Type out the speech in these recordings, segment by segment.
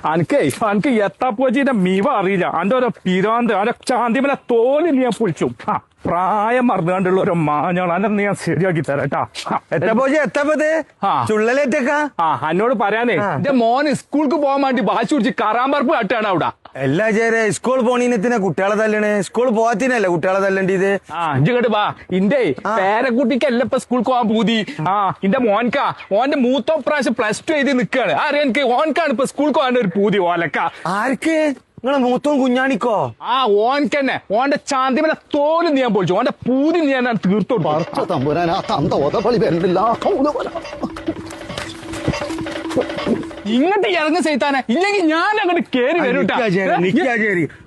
അനക്ക് എത്താപ്പോച്ചിന്റെ മീവ അറിയില്ല അന്റെ ഓരോ പിരാന്ത് അന്റെ ചാന്തിമല തോല് ഞാൻ പൊളിച്ചു പ്രായം മറന്നുകൊണ്ടുള്ള ഓരോ മാഞ്ഞോൾ അന്നെ ഞാൻ ശരിയാക്കി തരാട്ടാ. ചുള്ളലേറ്റക്ക എന്നോട് പറയാനേ എന്റെ മോന് സ്കൂൾക്ക് പോകാൻ വേണ്ടി ബാശി കുടിച്ച് കറാമ്പറപ്പ് കാട്ടാണ് അവിടെ. എല്ലാ ചേരെ സ്കൂൾ പോണീനത്തിനാ കുട്ടികളെ തല്ലണേ, സ്കൂൾ പോവാത്തിനല്ലേ കുട്ടികളെ തല്ലണ്ടത്. ഇങ്ങോട്ട് വാ, ഇന്റെ പേരക്കുട്ടിക്കല്ല ഇപ്പൊ സ്കൂൾക്ക് പോകാൻ പൂതി. ഇന്റെ മോൻക്കാ, ഓന്റെ മൂത്തോ പ്രാവശ്യം +2 എഴുതി നിക്കാണ്. അറിയാൻ എനിക്ക് ഓൻക്കാണ് ഇപ്പൊ സ്കൂൾക്ക് പോകാൻ ഒരു പൂതി. ഓലക്ക ആർക്ക്? നിങ്ങളെ മൂത്തവും കുഞ്ഞാണിക്കോ? ഓൻക്കന്നെ ഓന്റെ ചാന്തിമല തോല് നീ ഞാൻ പൊളിച്ചു. ഓന്റെ പൂതി നീ ഞാൻ തീർത്തോട്ട്. ഇങ്ങോട്ട് ഇറങ്ങി ചെയ്താനെ, ഇല്ലെങ്കിൽ ഞാൻ അങ്ങോട്ട് കേറി വരും.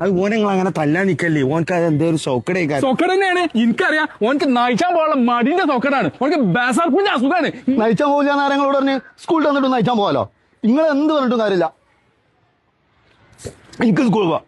അത് ഓനെ നിങ്ങൾ അങ്ങനെ തല്ലാൻ നിക്കല്ലേ, ഓനക്ക് എന്തോ ഒരു സൊക്കട തന്നെയാണ്. എനിക്കറിയാം ഓനക്ക് നയിച്ചാൻ പോകാനുള്ള മടിന്റെ സൊക്കടാണ്. ഓനക്ക് ബേസാർപ്പിന്റെ അസുഖമാണ്. നയിച്ചാൻ പോകില്ല നേരങ്ങളോട് പറഞ്ഞ് സ്കൂളിൽ വന്നിട്ട് നയിച്ചാൻ പോകാലോ. നിങ്ങൾ എന്ത് പറഞ്ഞിട്ടും കാര്യമില്ല. എനിക്ക് സ്കൂളിൽ പോവാ,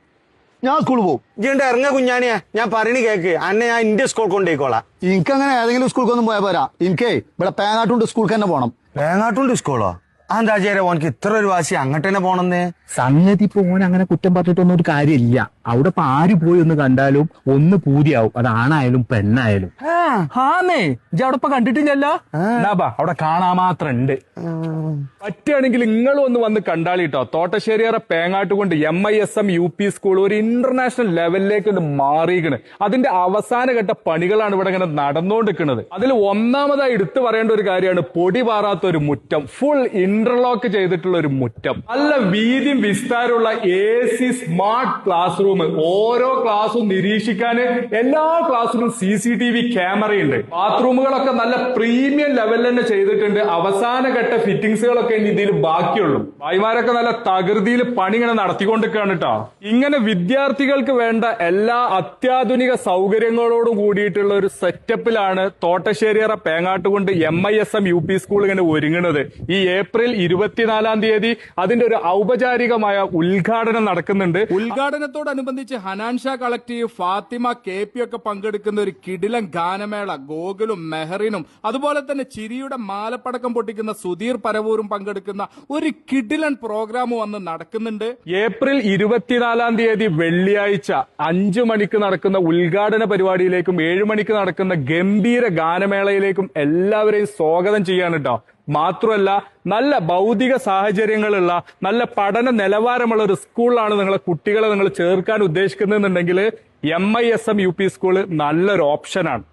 ഞാൻ സ്കൂളിൽ പോകും. ഇജ്ജ് ഇറങ്ങ കുഞ്ഞാണിയാ, ഞാൻ പറയണ കേക്ക് അന്നെ ഞാൻ എന്റെ സ്കൂൾ കൊണ്ടുപോയിക്കോളാം. എനിക്കങ്ങനെ ഏതെങ്കിലും സ്കൂൾക്കൊന്നും പോയാൽ പോരാ. എനിക്ക് ഇവിടെ പേങ്ങാട്ടുണ്ട് സ്കൂൾക്ക് തന്നെ പോകണം. വേങ്ങാട്ടുണ്ട് സ്കൂളോ? എന്താ ചേരാ ഓനക്ക് ഇത്ര ഒരു വാശി അങ്ങോട്ട് തന്നെ പോണെന്ന്? സംഗതി ഇപ്പൊ ഓൻ അങ്ങനെ കുറ്റം പറഞ്ഞിട്ടൊന്നും ഒരു കാര്യമില്ല. അവിടെ ഇപ്പൊ ആര് പോയി ഒന്ന് കണ്ടാലും ഒന്ന് പൂതിയാവും, അത് ആണായാലും പെണ്ണായാലും. ഇജ്ജ് അവിടെ ഇപ്പൊ കണ്ടിട്ടില്ലല്ലോ. അവിടെ കാണാൻ മാത്രം ഉണ്ട്. പറ്റുകയാണെങ്കിൽ നിങ്ങളും ഒന്ന് വന്ന് കണ്ടാളിട്ടോ. തോട്ടശ്ശേരിയറ പേങ്ങാട്ടുകൊണ്ട് MISM UP സ്കൂൾ ഒരു ഇന്റർനാഷണൽ ലെവലിലേക്ക് മാറിയിരിക്കണ്. അതിന്റെ അവസാന ഘട്ട പണികളാണ് ഇവിടെ ഇങ്ങനെ നടന്നുകൊണ്ടിരിക്കുന്നത്. അതിൽ ഒന്നാമതായി എടുത്തു പറയേണ്ട ഒരു കാര്യമാണ് പൊടി പാറാത്ത ഒരു മുറ്റം, ഫുൾ ഇന്റർലോക്ക് ചെയ്തിട്ടുള്ള ഒരു മുറ്റം, നല്ല വീതിയും വിസ്താരമുള്ള AC സ്മാർട്ട് ക്ലാസ് റൂം. ഓരോ ക്ലാസ്സും നിരീക്ഷിക്കാൻ എല്ലാ ക്ലാസ്സിലും CCTV ക്യാമറയുണ്ട്. ബാത്റൂമുകളൊക്കെ നല്ല പ്രീമിയം ലെവലിൽ തന്നെ ചെയ്തിട്ടുണ്ട്. അവസാന ഘട്ട ഫിറ്റിംഗ്സുകളൊക്കെ ഇനി ഇതിൽ ബാക്കിയുള്ളൂ. ഭായിമാരൊക്കെ നല്ല തകൃതിയിൽ പണി ഇങ്ങനെ നടത്തിക്കൊണ്ടിരിക്കുകയാണ് കേട്ടോ. ഇങ്ങനെ വിദ്യാർത്ഥികൾക്ക് വേണ്ട എല്ലാ അത്യാധുനിക സൗകര്യങ്ങളോടും കൂടിയിട്ടുള്ള ഒരു സെറ്റപ്പിലാണ് തോട്ടശ്ശേരിയറ പേങ്ങാട്ടുകൊണ്ട് MISM UP സ്കൂൾ ഇങ്ങനെ ഒരുങ്ങുന്നത്. ഈ ഏപ്രിൽ 24-ാം തീയതി അതിന്റെ ഒരു ഔപചാരികമായ ഉദ്ഘാടനം നടക്കുന്നുണ്ട്. ഉദ്ഘാടനത്തോടനുബന്ധിച്ച് ഹനാൻഷാ കളക്ടീവ്, ഫാത്തിമ KP ഒക്കെ പങ്കെടുക്കുന്ന ഒരു കിടിലൻ ഗാനമേള ഗോകുലും മെഹറിനും അതുപോലെ തന്നെ ചിരിയുടെ മാലപ്പടക്കം പൊട്ടിക്കുന്ന സുധീർ പരവൂരും പങ്കെടുക്കുന്ന ഒരു കിടിലൻ പ്രോഗ്രാം വന്ന് നടക്കുന്നുണ്ട്. ഏപ്രിൽ 24-ാം തീയതി വെള്ളിയാഴ്ച 5 മണിക്ക് നടക്കുന്ന ഉദ്ഘാടന പരിപാടിയിലേക്കും 7 മണിക്ക് നടക്കുന്ന ഗംഭീര ഗാനമേളയിലേക്കും എല്ലാവരെയും സ്വാഗതം ചെയ്യാണ് കേട്ടോ. മാത്രമല്ല നല്ല ഭൗതിക സാഹചര്യങ്ങളുള്ള നല്ല പഠന നിലവാരമുള്ള ഒരു സ്കൂളിലാണ് നിങ്ങളെ കുട്ടികളെ നിങ്ങൾ ചേർക്കാൻ ഉദ്ദേശിക്കുന്നുണ്ടെങ്കിൽ MISM UP സ്കൂള് നല്ലൊരു ഓപ്ഷനാണ്.